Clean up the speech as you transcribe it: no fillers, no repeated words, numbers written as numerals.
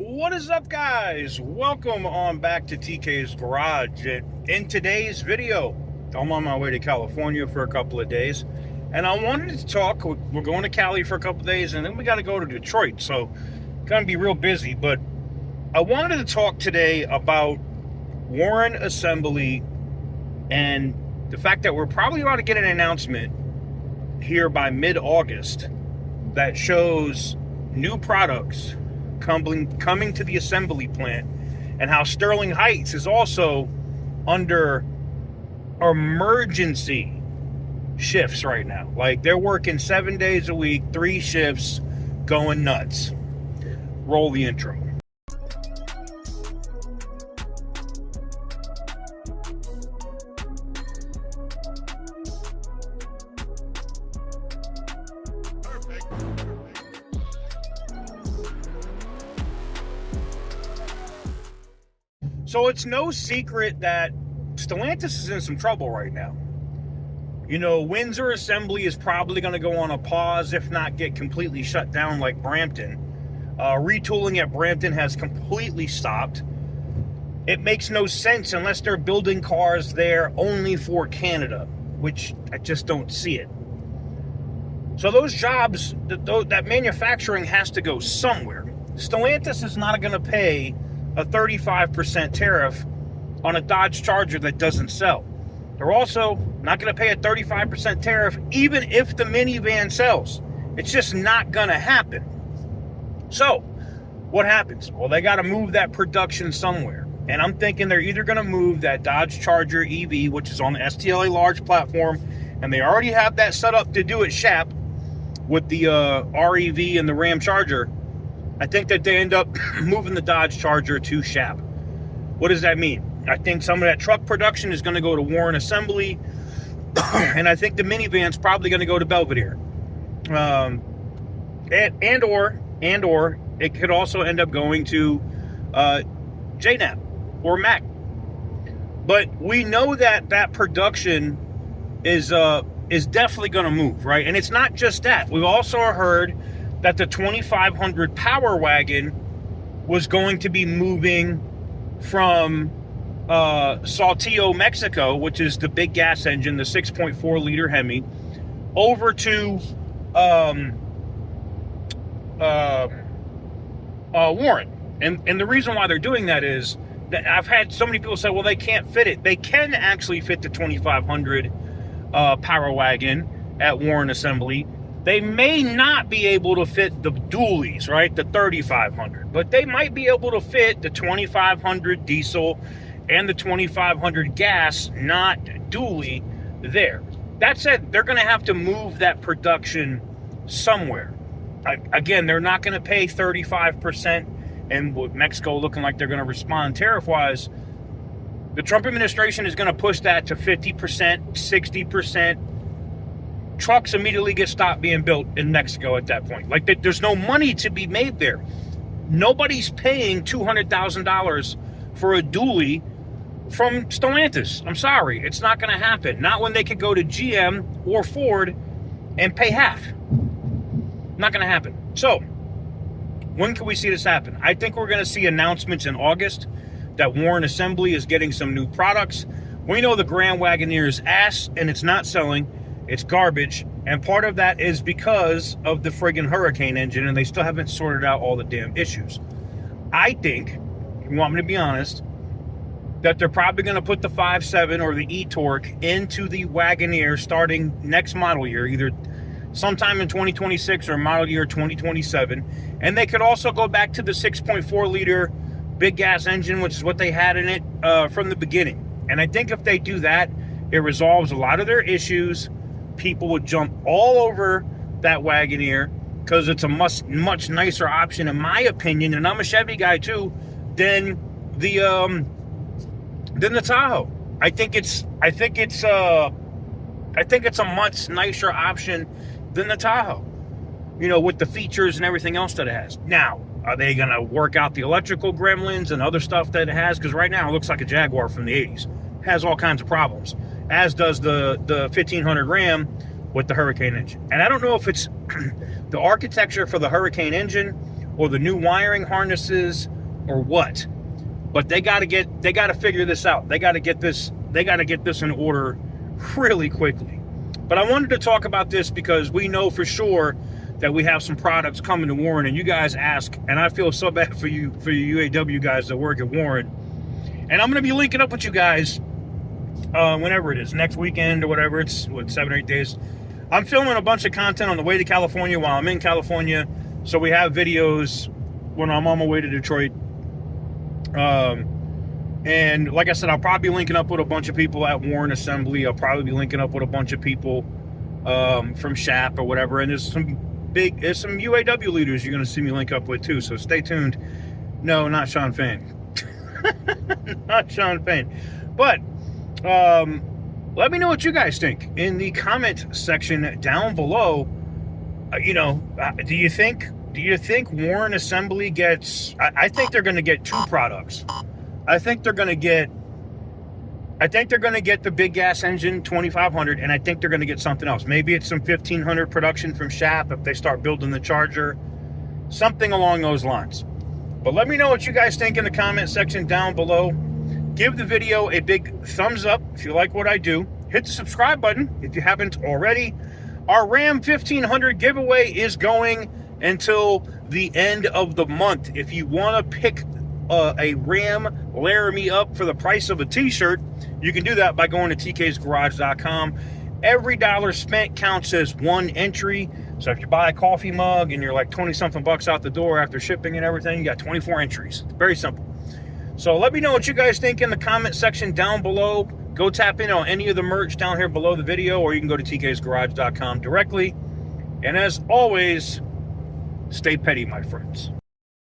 What is up, guys? Welcome on back to TK's Garage. In today's video, I'm on my way to California for a couple of days, and I wanted to talk. We're going to Cali for a couple of days, and then we got to go to Detroit, so gonna be real busy. But I wanted to talk today about Warren Assembly and the fact that we're probably about to get an announcement here by mid-August that shows new products coming to the assembly plant, and how Sterling Heights is also under emergency shifts right now. Like, they're working 7 days a week, 3 shifts, going nuts. Roll the intro. So it's no secret that Stellantis is in some trouble right now. You know, Windsor Assembly is probably going to go on a pause, if not get completely shut down like Brampton. Retooling at Brampton has completely stopped. It makes no sense unless they're building cars there only for Canada, which I just don't see it. So those jobs, that manufacturing has to go somewhere. Stellantis is not going to pay a 35% tariff on a Dodge Charger that doesn't sell. They're also not going to pay a 35% tariff even if the minivan sells. It's just not going to happen. So what happens? Well, they got to move that production somewhere. And I'm thinking they're either going to move that Dodge Charger EV, which is on the STLA large platform, and they already have that set up to do at Shap with the REV and the Ram Charger. I think that they end up moving the Dodge Charger to Shap. What does that mean? I think some of that truck production is going to go to Warren Assembly, and I think the minivan's probably going to go to Belvedere. And or it could also end up going to JNAP or Mac. But we know that production is definitely going to move, right? And it's not just that. We've also heard that the 2500 PowerWagon was going to be moving from Saltillo, Mexico, which is the big gas engine, the 6.4 liter Hemi, over to Warren. And the reason why they're doing that is that I've had so many people say, well, they can't fit it. They can actually fit the 2500 PowerWagon at Warren Assembly. They may not be able to fit the dualies, right, the 3500, but they might be able to fit the 2500 diesel and the 2500 gas, not dually, there. That said, they're going to have to move that production somewhere. Again, they're not going to pay 35%, and with Mexico looking like they're going to respond tariff-wise, the Trump administration is going to push that to 50%, 60%. Trucks immediately get stopped being built in Mexico at that point. Like, there's no money to be made there. Nobody's paying $200,000 for a dually from Stellantis. I'm sorry, it's not going to happen. Not when they could go to GM or Ford and pay half. Not going to happen. So, when can we see this happen? I think we're going to see announcements in August that Warren Assembly is getting some new products. We know the Grand Wagoneer is ass and it's not selling. It's garbage, and part of that is because of the friggin' Hurricane engine, and they still haven't sorted out all the damn issues. I think, if you want me to be honest, that they're probably going to put the 5.7 or the e-torque into the Wagoneer starting next model year, either sometime in 2026 or model year 2027, and they could also go back to the 6.4 liter big gas engine, which is what they had in it from the beginning. And I think if they do that, it resolves a lot of their issues. People would jump all over that Wagoneer because it's a much nicer option, in my opinion, and I'm a Chevy guy too, than the Tahoe. I think it's a much nicer option than the Tahoe, you know, with the features and everything else that it has. Now, are they going to work out the electrical gremlins and other stuff that it has? Because right now it looks like a Jaguar from the 80s. It has all kinds of problems, as does the 1500 Ram with the Hurricane engine. And I don't know if it's the architecture for the Hurricane engine or the new wiring harnesses or what. But they got to figure this out. They got to get this in order really quickly. But I wanted to talk about this because we know for sure that we have some products coming to Warren, and you guys ask, and I feel so bad for you UAW guys that work at Warren. And I'm going to be linking up with you guys whenever it is, next weekend or whatever. It's 7 or 8 days. I'm filming a bunch of content on the way to California while I'm in California, so we have videos when I'm on my way to Detroit. And like I said, I'll probably be linking up with a bunch of people at Warren Assembly. I'll probably be linking up with a bunch of people from SHAP or whatever. And there's some UAW leaders you're going to see me link up with too. So stay tuned. No, not Sean Fain. Not Sean Fain. But let me know what you guys think in the comment section down below. Do you think Warren Assembly gets... I think they're going to get 2 products. I think they're going to get the big gas engine 2500, and I think they're going to get something else. Maybe it's some 1500 production from SHAP if they start building the Charger. Something along those lines. But let me know what you guys think in the comment section down below. Give the video a big thumbs up if you like what I do. Hit the subscribe button if you haven't already. Our Ram 1500 giveaway is going until the end of the month. If you want to pick a Ram Laramie up for the price of a t-shirt, you can do that by going to tksgarage.com. Every dollar spent counts as 1 entry. So if you buy a coffee mug and you're like 20 something bucks out the door after shipping and everything, you got 24 entries. It's very simple. So let me know what you guys think in the comment section down below. Go tap in on any of the merch down here below the video, or you can go to tksgarage.com directly. And as always, stay petty, my friends.